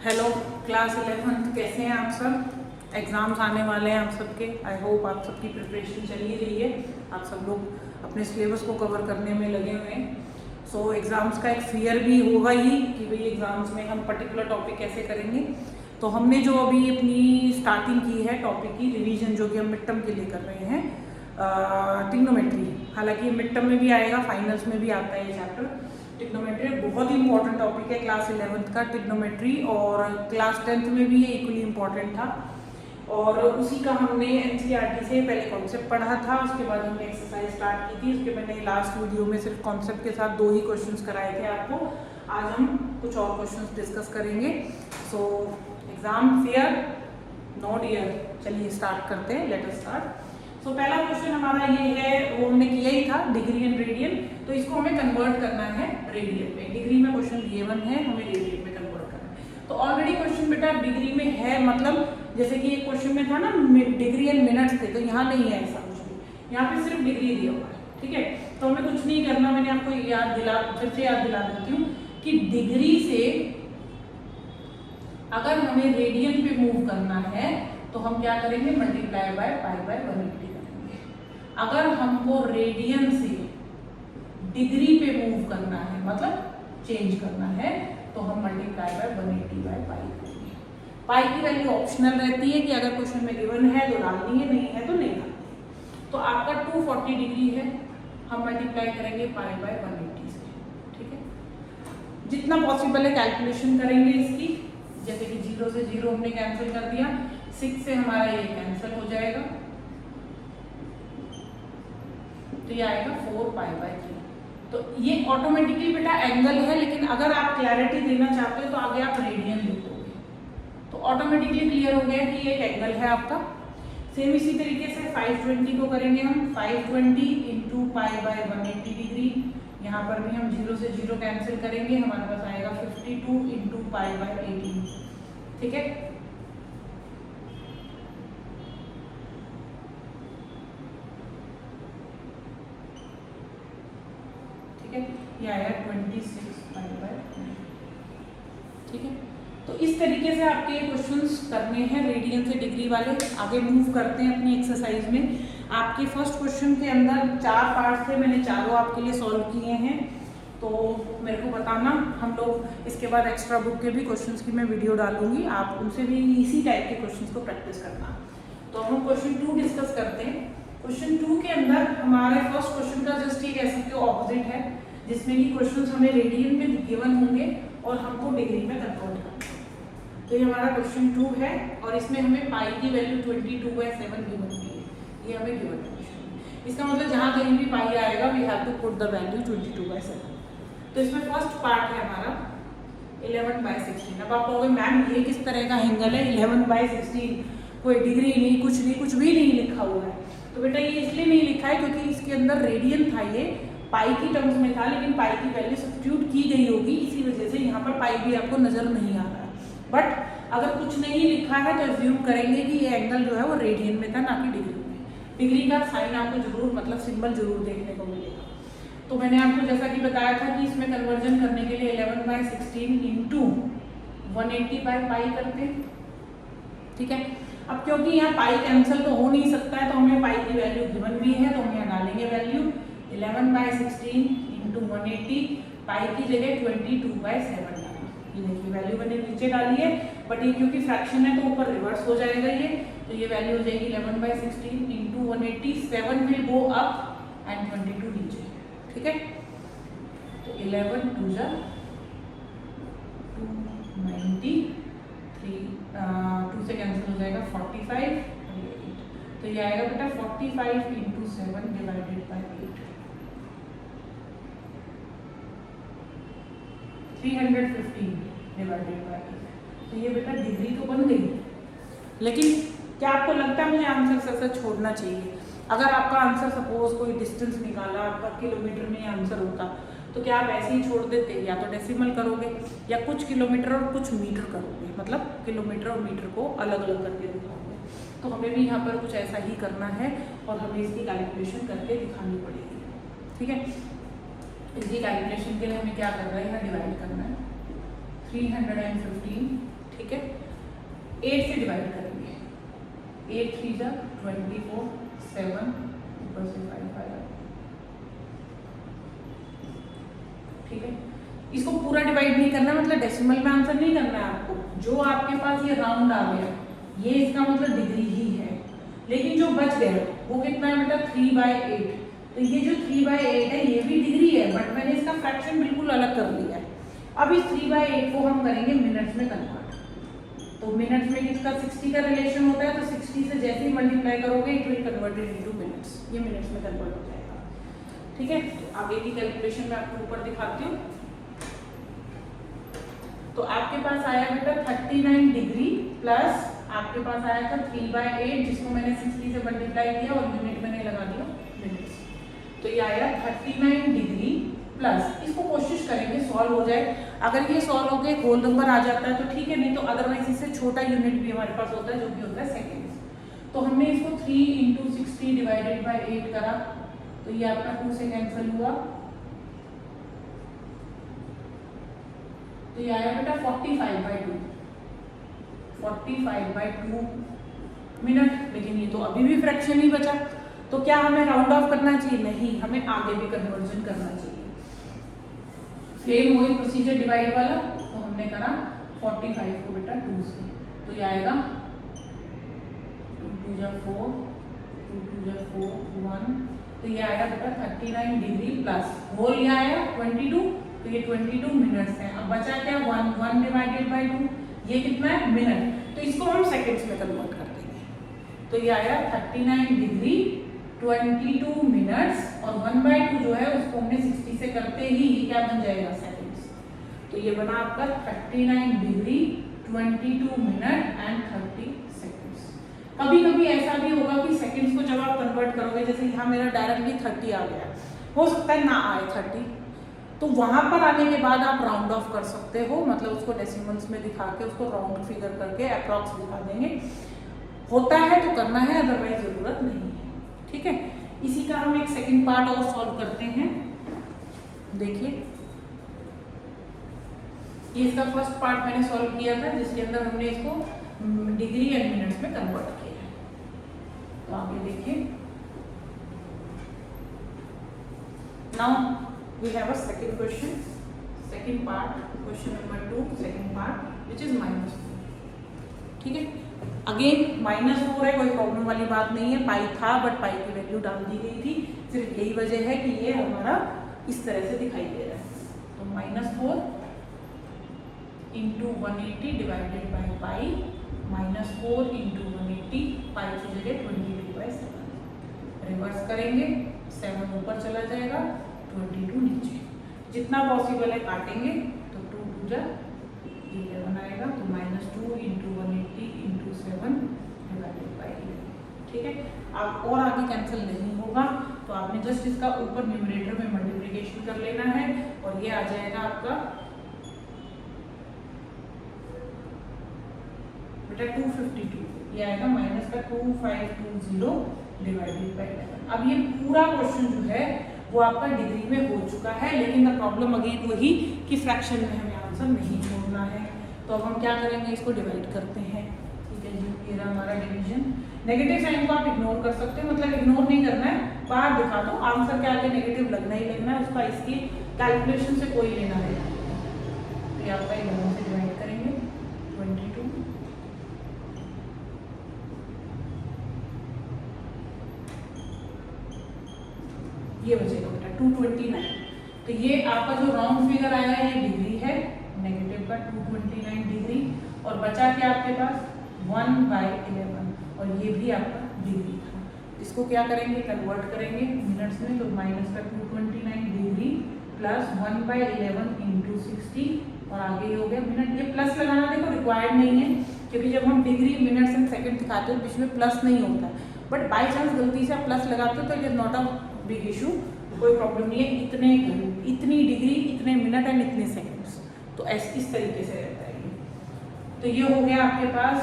Hello class 11th, कैसे हैं आप सब। एग्ज़ाम्स आने वाले हैं आप सबके। आई होप आप सबकी प्रिपरेशन चल ही रही है, आप सब लोग अपने सिलेबस को कवर करने में लगे हुए हैं। सो एग्ज़ाम्स का एक फियर भी होगा ही कि भाई एग्ज़ाम्स में हम पर्टिकुलर टॉपिक कैसे करेंगे। तो हमने जो अभी अपनी स्टार्टिंग की है टॉपिक की रिवीजन, जो कि हम मिड टर्म के लिए कर रहे हैं, ट्रिग्नोमेट्री। हालांकि मिड टर्म में भी आएगा, फाइनल्स में भी आता है ये चैप्टर। ट्रिग्नोमेट्री बहुत ही इंपॉर्टेंट टॉपिक है क्लास 11th का ट्रिग्नोमेट्री, और क्लास 10th में भी ये इक्वली इंपॉर्टेंट था। और उसी का हमने एनसीईआरटी से पहले कॉन्सेप्ट पढ़ा था, उसके बाद हमने एक्सरसाइज स्टार्ट की थी। उसके मैंने लास्ट वीडियो में सिर्फ कॉन्सेप्ट के साथ 2 ही क्वेश्चंस कराए थे आपको। आज हम कुछ और क्वेश्चंस डिस्कस करेंगे। So exam fear no dear, चलिए स्टार्ट करते हैं, लेट अस स्टार्ट। तो पहला क्वेश्चन हमारा ये है, वो हमने किया ही था, डिग्री एंड रेडियन। तो इसको हमें कन्वर्ट करना है रेडियन में। डिग्री में क्वेश्चन गिवन है, हमें रेडियन में कन्वर्ट करना है। तो ऑलरेडी क्वेश्चन बेटा डिग्री में है, मतलब जैसे कि एक क्वेश्चन में था ना डिग्री एंड मिनट्स थे, तो यहाँ नहीं है ऐसा कुछ भी, यहाँ पे सिर्फ डिग्री दिया हुआ है। ठीक है, तो हमें कुछ नहीं करना। मैंने आपको फिर से याद दिला देती हूँ कि डिग्री से अगर हमें रेडियन पे मूव करना है तो हम क्या करेंगे, मल्टीप्लाई बाय पाई बाय 180 करेंगे। अगर हमको रेडियन से डिग्री पे मूव करना है, मतलब चेंज करना है, तो हम मल्टीप्लाई बाय 180 बाय पाई करेंगे। पाई की वैल्यू ऑप्शनल रहती है कि अगर क्वेश्चन में गिवन है तो डालनी है, नहीं है तो नहीं डालनी। तो आपका 240 डिग्री है, हम मल्टीप्लाई करेंगे पाई बाय 180 से। ठीक है, जितना पॉसिबल है कैलकुलेशन करेंगे इसकी। जैसे कि 0 से 0 हमने कैंसिल कर दिया, 6 से हमारा ये कैंसिल हो जाएगा, तो ये आएगा 4 पाई बाय 3। तो ये ऑटोमेटिकली बेटा एंगल है, लेकिन अगर आप क्लैरिटी देना चाहते हो तो आगे आप रेडियन लिख दोगे, तो ऑटोमेटिकली क्लियर हो गया कि ये एक एंगल है आपका। सेम इसी तरीके से 520 को करेंगे हम, 520 इंटू पाई बाय 180 डिग्री। यहाँ पर भी हम 0 से 0 कैंसिल करेंगे, हमारे पास आएगा 52 इंटू पाई बाय 18। ठीक है, ये आया 26 पाई बाय 9। ठीक है, तो इस तरीके से आपके क्वेश्चंस करने हैं रेडियन से डिग्री वाले। आगे मूव करते हैं अपनी एक्सरसाइज में। आपके फर्स्ट क्वेश्चन के अंदर 4 पार्ट थे, मैंने चारों आपके लिए सॉल्व किए हैं। तो मेरे को बताना, हम लोग इसके बाद एक्स्ट्रा बुक के भी क्वेश्चंस की मैं वीडियो डालूंगी, आप उनसे भी इसी टाइप के क्वेश्चंस को प्रैक्टिस करना। तो हम क्वेश्चन 2 डिस्कस करते हैं। क्वेश्चन 2 के अंदर हमारे फर्स्ट क्वेश्चन का जस्ट ही कह सकते हो ऑपोजिट है, जिसमें कि क्वेश्चंस हमें रेडियन में गिवन होंगे और हमको डिग्री में कन्वर्ट करना है। तो ये हमारा क्वेश्चन 2 है, और इसमें हमें पाई की वैल्यू 22/7 गिवन हुई है, ये हमें गिवन है क्वेश्चन। इसका मतलब जहाँ कहीं भी पाई आएगा we have to put the value 22/7। तो इसमें फर्स्ट पार्ट है हमारा 11/16। अब आप कहोगे मैम ये किस तरह का एंगल है 11/16, कोई डिग्री नहीं, कुछ नहीं, कुछ भी नहीं लिखा हुआ है। तो बेटा ये इसलिए नहीं लिखा है क्योंकि इसके अंदर रेडियन था, ये पाई की टर्म्स में था, लेकिन पाई की वैल्यू सब्स्टिट्यूट की गई होगी, इसी वजह से यहाँ पर पाई भी आपको नजर नहीं आ रहा है। बट अगर कुछ नहीं लिखा है तो एज्यूम करेंगे कि ये एंगल जो है वो रेडियन में था, ना कि डिग्री में। डिग्री का साइन आपको जरूर, मतलब सिंबल जरूर देखने को मिलेगा। तो मैंने आपको जैसा कि बताया था कि इसमें कन्वर्जन करने के लिए 11/16 इंटू 180 बाय पाई करते हैं। ठीक है, अब क्योंकि यहाँ पाई कैंसिल तो हो नहीं सकता है, तो हमें पाई की वैल्यू गिवन भी है, तो हम यहाँ डालेंगे वैल्यू 11/16 इंटू 180, पाई की जगह 22/7 डालें। ये देखिए वैल्यू मैंने नीचे डाली है, बट ये क्योंकि फ्रैक्शन है तो ऊपर रिवर्स हो जाएगा ये, तो ये वैल्यू हो जाएगी 11/16 into 180, 7 will go up and 22 नीचे। ठीक है, तो 11 2 जा 293, 2 से कैंसिल हो जाएगा 45, तो ये आएगा बेटा 45 into 7 divided by 8, 315 divided by 8। तो ये बेटा डिग्री तो बन गई, लेकिन क्या आपको लगता है मुझे आंसर ऐसा छोड़ना चाहिए? अगर आपका आंसर सपोज कोई डिस्टेंस निकाला आपका किलोमीटर में आंसर होता, तो क्या आप ऐसे ही छोड़ देते? या तो डेसिमल करोगे, या कुछ किलोमीटर और कुछ मीटर करोगे, मतलब किलोमीटर और मीटर को अलग अलग करके दिखाओगे। तो हमें भी यहाँ पर कुछ ऐसा ही करना है, और हमें इसकी कैलकुलेशन करके दिखानी पड़ेगी। ठीक है, इसकी कैलकुलेशन के लिए हमें क्या करना है, यहाँ डिवाइड करना है 315। ठीक है, 8 से डिवाइड करेंगे, 8 3 जा 24, 7 ऊपर से 5 आएगा, ठीक है। इसको पूरा डिवाइड नहीं करना, मतलब डेसिमल में आंसर नहीं करना है आपको। जो आपके पास ये राउंड आ गया, ये इसका मतलब डिग्री ही है, लेकिन जो बच गया वो कितना है बेटा 3/8। तो ये जो 3/8 है ये भी डिग्री है, बट मैंने इसका फ्रैक्शन बिल्कुल अलग कर लिया है। अब इस 3/8 को हम करेंगे मिनट्स में कन्वर्ट। तो मिनट्स में किसका 60 का रिलेशन होता है, तो 60 से जैसे ही मल्टीप्लाई करोगे it will converted into minutes, ये मिनट्स में कन्वर्ट हो जाएगा, ठीक है। तो आगे की कैलकुलेशन मैं आपको ऊपर दिखाती हूँ। तो आपके पास आया बेटा 39 डिग्री प्लस आपके पास आया था 3/8, जिसको मैंने 60 से मल्टीप्लाई किया और यूनिट मैंने लगा दिया मिनट्स। तो ये आया 39 डिग्री प्लस, इसको कोशिश करेंगे सॉल्व हो जाए। अगर ये सॉल्व होके होल नंबर आ जाता है तो ठीक है, नहीं तो अदरवाइज इससे छोटा यूनिट भी हमारे पास होता है जो कि होता है सेकेंड्स। तो हमने इसको 3 × 60 डिवाइडेड बाय 8 करा, तो ये आपका 2 से कैंसिल हुआ, तो ये आया बेटा 45/2, 45/2 मिनट। लेकिन ये तो अभी भी फ्रैक्शन ही बचा, तो क्या हमें राउंड ऑफ करना चाहिए? नहीं, हमें आगे भी कन्वर्जन करना चाहिए। सेम वही प्रोसीजर डिवाइड वाला, तो हमने करा 45 को बेटा 2 से, तो ये आएगा 2 2 जा 4, 2 2 जा 4 1, तो ये आएगा बेटा 39 डिग्री प्लस होल ये आया 22, तो ये 22 मिनट्स है। अब बचा क्या 1 डिवाइडेड बाय 2, ये कितना है मिनट, तो इसको हम सेकंड्स में कन्वर्ट कर देंगे। तो ये आया 39 डिग्री 22 मिनट्स और 1/2 जो है उसको हमने 60 से करते ही ये क्या बन जाएगा सेकंड्स। तो ये बना आपका 39 डिग्री 22 मिनट एंड 30 सेकंड्स। कभी कभी ऐसा भी होगा कि सेकंड्स को जब आप कन्वर्ट करोगे, जैसे यहाँ मेरा डायरेक्टली 30 आ गया, हो सकता है ना आए 30, तो वहां पर आने के बाद आप राउंड ऑफ कर सकते हो, मतलब उसको डेसिमल्स में दिखा के उसको राउंड फिगर करके अप्रॉक्स दिखा देंगे। होता है तो करना है, अदरवाइज जरूरत नहीं है, ठीक है। इसी का हम एक सेकंड पार्ट और सॉल्व करते हैं। देखिए, ये इसका फर्स्ट पार्ट मैंने सॉल्व किया था, जिसके अंदर हमने इसको डिग्री एंड मिनट्स में कन्वर्ट किया है। तो आगे देखिए, now we have a second question, second part, question number 2, second part, which is -4, ठीक है। अगेन -4 है, कोई प्रॉब्लम वाली बात नहीं है, पाई था बट पाई की वैल्यू डाल दी गई थी, सिर्फ यही वजह है कि ये हमारा इस तरह से दिखाई दे रहा है। तो -4 × 180 डिवाइडेड बाय पाई, -4 × 180, पाई की जगह 22/7, रिवर्स करेंगे, 7 ऊपर चला जाएगा, 22 नीचे, जितना पॉसिबल है काटेंगे, तो 2 2 जा 11 आएगा, तो -2 × 180 × 7 डिवाइडेड बाय 11, ठीक है। अब और आगे कैंसिल नहीं होगा, तो आपने जस्ट इसका ऊपर न्यूमरेटर में मल्टीप्लिकेशन कर लेना है और ये आ जाएगा आपका बेटा 252, ये आएगा माइनस का 2520 डिवाइडेड बाय 11। अब ये पूरा क्वेश्चन जो है वो आपका डिग्री में हो चुका है, लेकिन द प्रॉब्लम अगेन वही कि फ्रैक्शन में हमें आंसर नहीं छोड़ना है। तो अब हम क्या करेंगे, इसको डिवाइड करते हैं, ठीक है जी। ये रहा हमारा डिवीजन। नेगेटिव साइन को आप इग्नोर कर सकते हो, मतलब इग्नोर नहीं करना है, बाहर दिखा दो, आंसर के आगे नेगेटिव लगना ही लगना है, उसका इसकी कैलकुलेशन से कोई लेना है। तो ये आपका 11 से डिवाइड करेंगे, 22, ये बचेगा बेटा 229। तो ये आपका जो राउंड फिगर आया है ये डिग्री है, नेगेटिव का 229 डिग्री, और बचा क्या आपके पास 1/11, और ये भी आपका डिग्री था। इसको क्या करेंगे, कन्वर्ट करेंगे मिनट्स में, तो माइनस का 229 डिग्री प्लस 1/11 × 60, और आगे हो गया मिनट। ये प्लस लगाना देखो रिक्वायर्ड नहीं है, क्योंकि जब हम डिग्री मिनट्स एंड सेकंड दिखाते हैं बीच में प्लस नहीं होता, बट बाई चांस गलती से प्लस लगाते हो तो it is not a big issue, कोई प्रॉब्लम नहीं है। इतनी डिग्री, इतने मिनट एंड इतने सेकंड्स, तो इस तरीके से रहता है। तो ये हो गया आपके पास